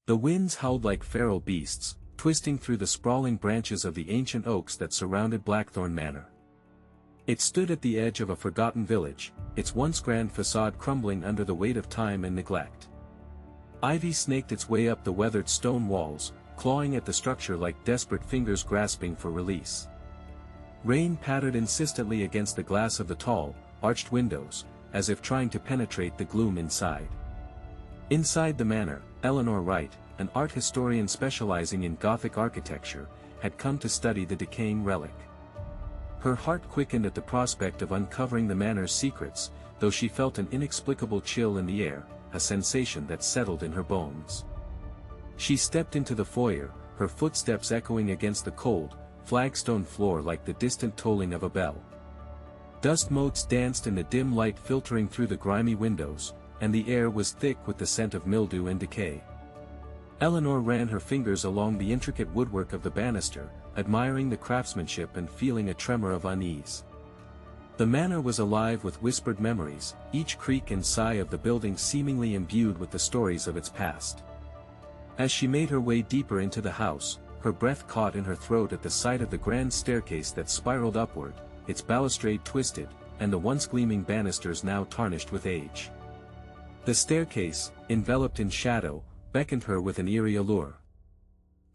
The winds howled like feral beasts, twisting through the sprawling branches of the ancient oaks that surrounded Blackthorn Manor. It stood at the edge of a forgotten village, its once grand facade crumbling under the weight of time and neglect. Ivy snaked its way up the weathered stone walls, clawing at the structure like desperate fingers grasping for release. Rain pattered insistently against the glass of the tall, arched windows, as if trying to penetrate the gloom inside. Inside the manor, Eleanor Wright, an art historian specializing in Gothic architecture, had come to study the decaying relic. Her heart quickened at the prospect of uncovering the manor's secrets, though she felt an inexplicable chill in the air, a sensation that settled in her bones. She stepped into the foyer, her footsteps echoing against the cold, flagstone floor like the distant tolling of a bell. Dust motes danced in the dim light filtering through the grimy windows, and the air was thick with the scent of mildew and decay. Eleanor ran her fingers along the intricate woodwork of the banister, admiring the craftsmanship and feeling a tremor of unease. The manor was alive with whispered memories, each creak and sigh of the building seemingly imbued with the stories of its past. As she made her way deeper into the house, her breath caught in her throat at the sight of the grand staircase that spiraled upward, its balustrade twisted, and the once gleaming banisters now tarnished with age. The staircase, enveloped in shadow, beckoned her with an eerie allure.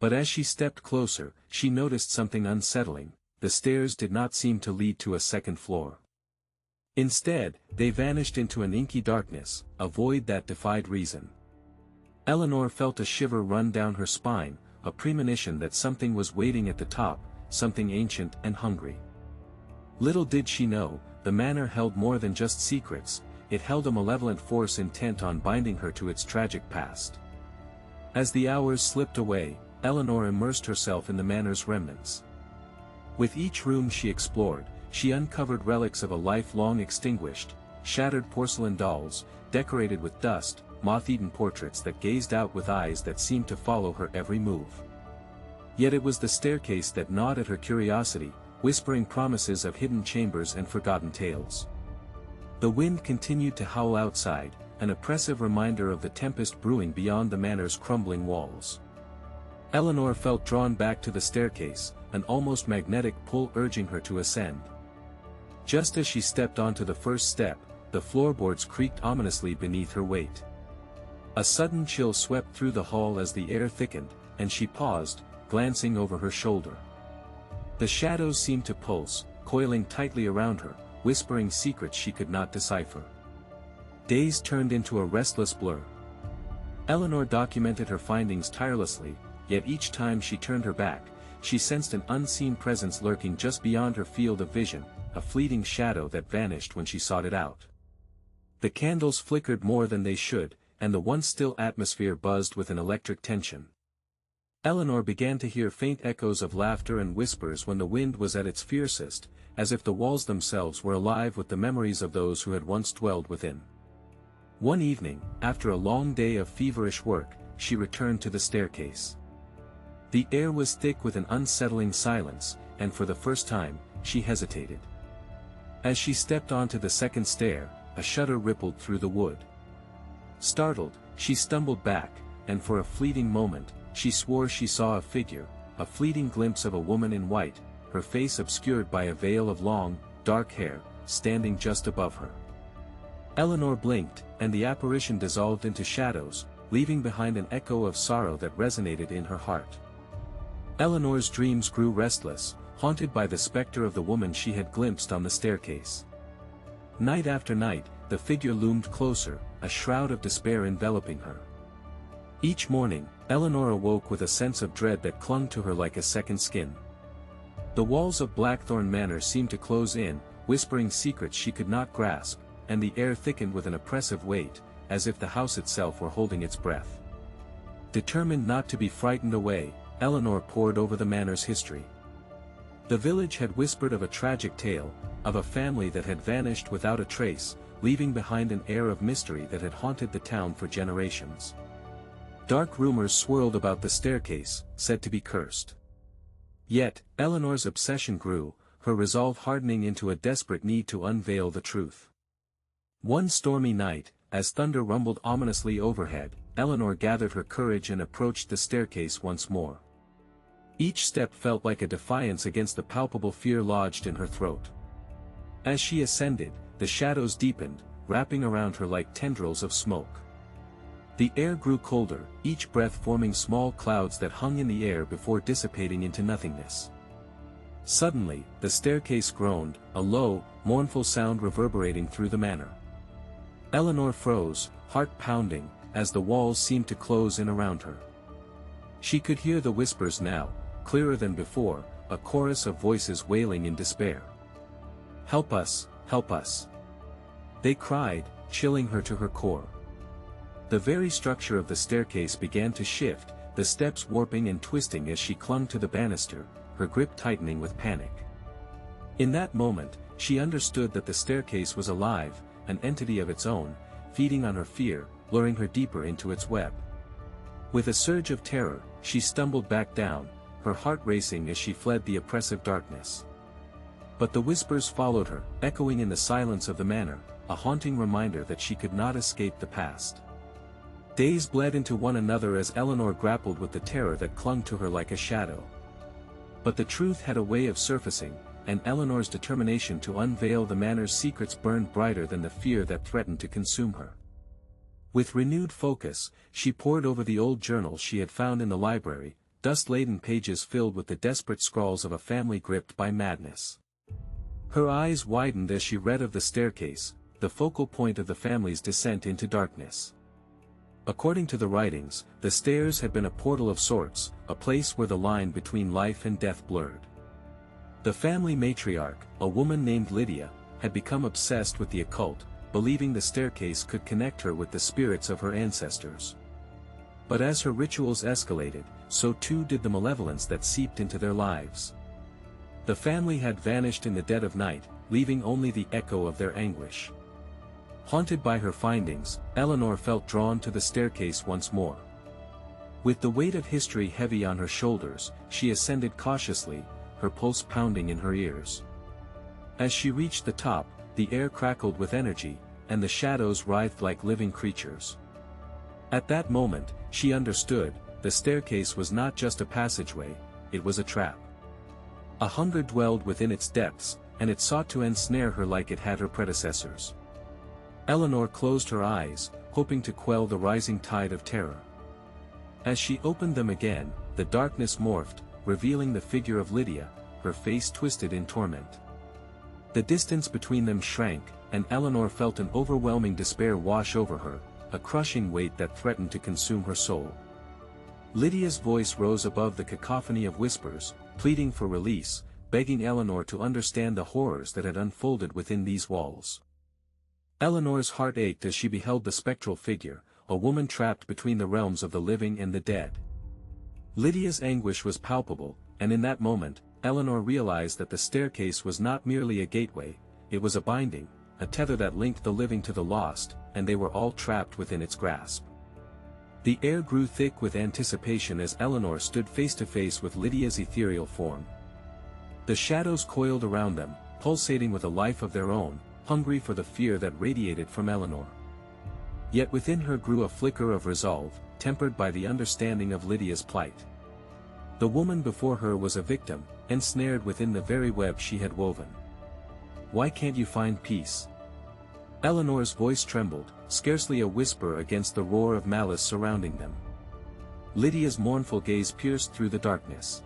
But as she stepped closer, she noticed something unsettling: the stairs did not seem to lead to a second floor. Instead, they vanished into an inky darkness, a void that defied reason. Eleanor felt a shiver run down her spine, a premonition that something was waiting at the top, something ancient and hungry. Little did she know, the manor held more than just secrets, it held a malevolent force intent on binding her to its tragic past. As the hours slipped away, Eleanor immersed herself in the manor's remnants. With each room she explored, she uncovered relics of a life long extinguished, shattered porcelain dolls, decorated with dust, moth-eaten portraits that gazed out with eyes that seemed to follow her every move. Yet it was the staircase that gnawed at her curiosity, whispering promises of hidden chambers and forgotten tales. The wind continued to howl outside, an oppressive reminder of the tempest brewing beyond the manor's crumbling walls. Eleanor felt drawn back to the staircase, an almost magnetic pull urging her to ascend. Just as she stepped onto the first step, the floorboards creaked ominously beneath her weight. A sudden chill swept through the hall as the air thickened, and she paused, glancing over her shoulder. The shadows seemed to pulse, coiling tightly around her, whispering secrets she could not decipher. Days turned into a restless blur. Eleanor documented her findings tirelessly, yet each time she turned her back, she sensed an unseen presence lurking just beyond her field of vision, a fleeting shadow that vanished when she sought it out. The candles flickered more than they should, and the once still atmosphere buzzed with an electric tension. Eleanor began to hear faint echoes of laughter and whispers when the wind was at its fiercest, as if the walls themselves were alive with the memories of those who had once dwelled within. One evening, after a long day of feverish work, she returned to the staircase. The air was thick with an unsettling silence, and for the first time, she hesitated. As she stepped onto the second stair, a shudder rippled through the wood. Startled, she stumbled back, and for a fleeting moment, she swore she saw a figure, a fleeting glimpse of a woman in white, her face obscured by a veil of long, dark hair, standing just above her. Eleanor blinked, and the apparition dissolved into shadows, leaving behind an echo of sorrow that resonated in her heart. Eleanor's dreams grew restless, haunted by the specter of the woman she had glimpsed on the staircase. Night after night, the figure loomed closer, a shroud of despair enveloping her. Each morning, Eleanor awoke with a sense of dread that clung to her like a second skin. The walls of Blackthorn Manor seemed to close in, whispering secrets she could not grasp, and the air thickened with an oppressive weight, as if the house itself were holding its breath. Determined not to be frightened away, Eleanor pored over the manor's history. The village had whispered of a tragic tale, of a family that had vanished without a trace, leaving behind an air of mystery that had haunted the town for generations. Dark rumors swirled about the staircase, said to be cursed. Yet, Eleanor's obsession grew, her resolve hardening into a desperate need to unveil the truth. One stormy night, as thunder rumbled ominously overhead, Eleanor gathered her courage and approached the staircase once more. Each step felt like a defiance against the palpable fear lodged in her throat. As she ascended, the shadows deepened, wrapping around her like tendrils of smoke. The air grew colder, each breath forming small clouds that hung in the air before dissipating into nothingness. Suddenly, the staircase groaned, a low, mournful sound reverberating through the manor. Eleanor froze, heart pounding, as the walls seemed to close in around her. She could hear the whispers now, clearer than before, a chorus of voices wailing in despair. "Help us, help us!" they cried, chilling her to her core. The very structure of the staircase began to shift, the steps warping and twisting as she clung to the banister, her grip tightening with panic. In that moment, she understood that the staircase was alive, an entity of its own, feeding on her fear, luring her deeper into its web. With a surge of terror, she stumbled back down, her heart racing as she fled the oppressive darkness. But the whispers followed her, echoing in the silence of the manor, a haunting reminder that she could not escape the past. Days bled into one another as Eleanor grappled with the terror that clung to her like a shadow. But the truth had a way of surfacing, and Eleanor's determination to unveil the manor's secrets burned brighter than the fear that threatened to consume her. With renewed focus, she pored over the old journal she had found in the library, dust-laden pages filled with the desperate scrawls of a family gripped by madness. Her eyes widened as she read of the staircase, the focal point of the family's descent into darkness. According to the writings, the stairs had been a portal of sorts, a place where the line between life and death blurred. The family matriarch, a woman named Lydia, had become obsessed with the occult, believing the staircase could connect her with the spirits of her ancestors. But as her rituals escalated, so too did the malevolence that seeped into their lives. The family had vanished in the dead of night, leaving only the echo of their anguish. Haunted by her findings, Eleanor felt drawn to the staircase once more. With the weight of history heavy on her shoulders, she ascended cautiously, her pulse pounding in her ears. As she reached the top, the air crackled with energy, and the shadows writhed like living creatures. At that moment, she understood, the staircase was not just a passageway, it was a trap. A hunger dwelled within its depths, and it sought to ensnare her like it had her predecessors. Eleanor closed her eyes, hoping to quell the rising tide of terror. As she opened them again, the darkness morphed, revealing the figure of Lydia, her face twisted in torment. The distance between them shrank, and Eleanor felt an overwhelming despair wash over her, a crushing weight that threatened to consume her soul. Lydia's voice rose above the cacophony of whispers, pleading for release, begging Eleanor to understand the horrors that had unfolded within these walls. Eleanor's heart ached as she beheld the spectral figure, a woman trapped between the realms of the living and the dead. Lydia's anguish was palpable, and in that moment, Eleanor realized that the staircase was not merely a gateway, it was a binding, a tether that linked the living to the lost, and they were all trapped within its grasp. The air grew thick with anticipation as Eleanor stood face to face with Lydia's ethereal form. The shadows coiled around them, pulsating with a life of their own, hungry for the fear that radiated from Eleanor. Yet within her grew a flicker of resolve, tempered by the understanding of Lydia's plight. The woman before her was a victim, ensnared within the very web she had woven. "Why can't you find peace?" Eleanor's voice trembled, scarcely a whisper against the roar of malice surrounding them. Lydia's mournful gaze pierced through the darkness.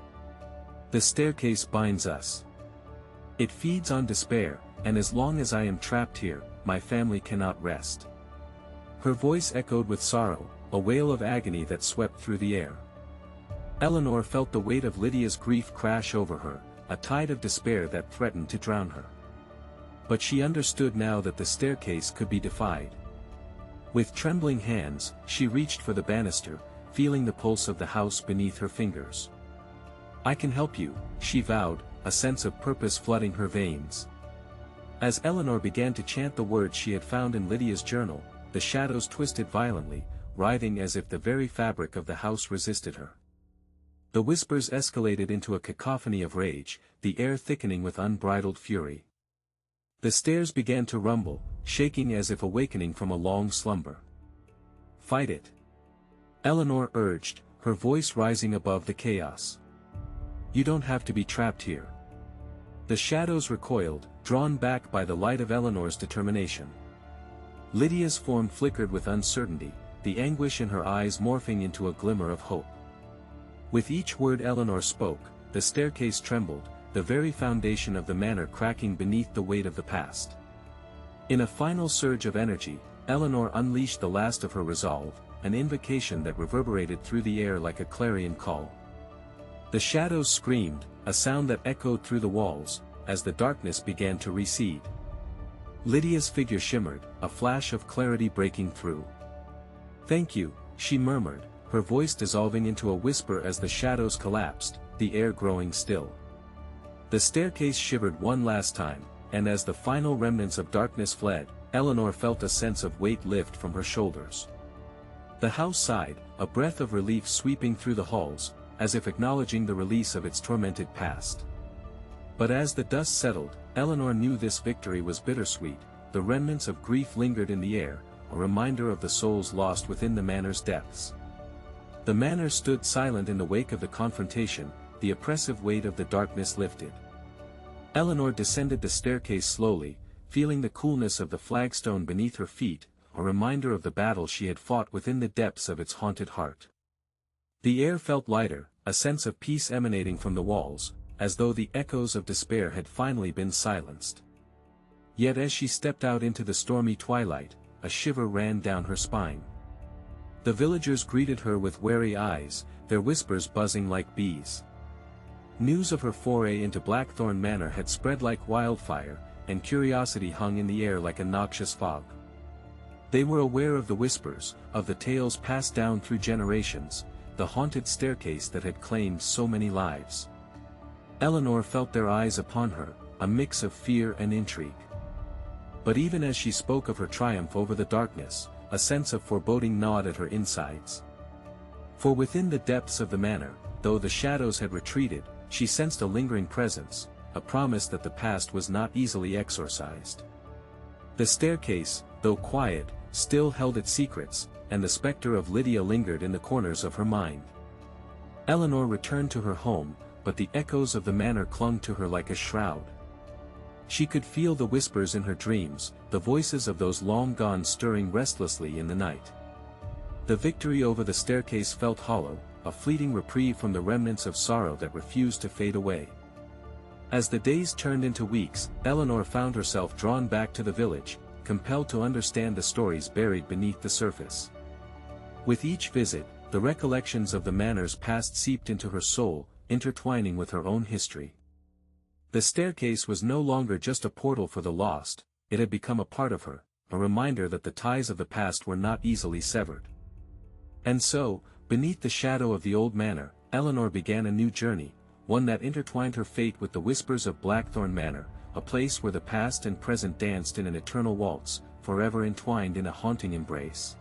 "The staircase binds us. It feeds on despair, and as long as I am trapped here, my family cannot rest." Her voice echoed with sorrow, a wail of agony that swept through the air. Eleanor felt the weight of Lydia's grief crash over her, a tide of despair that threatened to drown her. But she understood now that the staircase could be defied. With trembling hands, she reached for the banister, feeling the pulse of the house beneath her fingers. "I can help you," she vowed, a sense of purpose flooding her veins. As Eleanor began to chant the words she had found in Lydia's journal, the shadows twisted violently, writhing as if the very fabric of the house resisted her. The whispers escalated into a cacophony of rage, the air thickening with unbridled fury. The stairs began to rumble, shaking as if awakening from a long slumber. "Fight it! Eleanor urged, her voice rising above the chaos. "You don't have to be trapped here." The shadows recoiled, drawn back by the light of Eleanor's determination. Lydia's form flickered with uncertainty, the anguish in her eyes morphing into a glimmer of hope. With each word Eleanor spoke, the staircase trembled, the very foundation of the manor cracking beneath the weight of the past. In a final surge of energy, Eleanor unleashed the last of her resolve, an invocation that reverberated through the air like a clarion call. The shadows screamed, a sound that echoed through the walls, as the darkness began to recede. Lydia's figure shimmered, a flash of clarity breaking through. "Thank you," she murmured, her voice dissolving into a whisper as the shadows collapsed, the air growing still. The staircase shivered one last time, and as the final remnants of darkness fled, Eleanor felt a sense of weight lift from her shoulders. The house sighed, a breath of relief sweeping through the halls, as if acknowledging the release of its tormented past. But as the dust settled, Eleanor knew this victory was bittersweet. The remnants of grief lingered in the air, a reminder of the souls lost within the manor's depths. The manor stood silent in the wake of the confrontation, the oppressive weight of the darkness lifted. Eleanor descended the staircase slowly, feeling the coolness of the flagstone beneath her feet, a reminder of the battle she had fought within the depths of its haunted heart. The air felt lighter, a sense of peace emanating from the walls, as though the echoes of despair had finally been silenced. Yet as she stepped out into the stormy twilight, a shiver ran down her spine. The villagers greeted her with wary eyes, their whispers buzzing like bees. News of her foray into Blackthorn Manor had spread like wildfire, and curiosity hung in the air like a noxious fog. They were aware of the whispers, of the tales passed down through generations, the haunted staircase that had claimed so many lives. Eleanor felt their eyes upon her, a mix of fear and intrigue. But even as she spoke of her triumph over the darkness, a sense of foreboding gnawed at her insides. For within the depths of the manor, though the shadows had retreated, she sensed a lingering presence, a promise that the past was not easily exorcised. The staircase, though quiet, still held its secrets, and the specter of Lydia lingered in the corners of her mind. Eleanor returned to her home, but the echoes of the manor clung to her like a shroud. She could feel the whispers in her dreams, the voices of those long gone stirring restlessly in the night. The victory over the staircase felt hollow, a fleeting reprieve from the remnants of sorrow that refused to fade away. As the days turned into weeks, Eleanor found herself drawn back to the village, compelled to understand the stories buried beneath the surface. With each visit, the recollections of the manor's past seeped into her soul, intertwining with her own history. The staircase was no longer just a portal for the lost, it had become a part of her, a reminder that the ties of the past were not easily severed. And so, beneath the shadow of the old manor, Eleanor began a new journey, one that intertwined her fate with the whispers of Blackthorn Manor, a place where the past and present danced in an eternal waltz, forever entwined in a haunting embrace.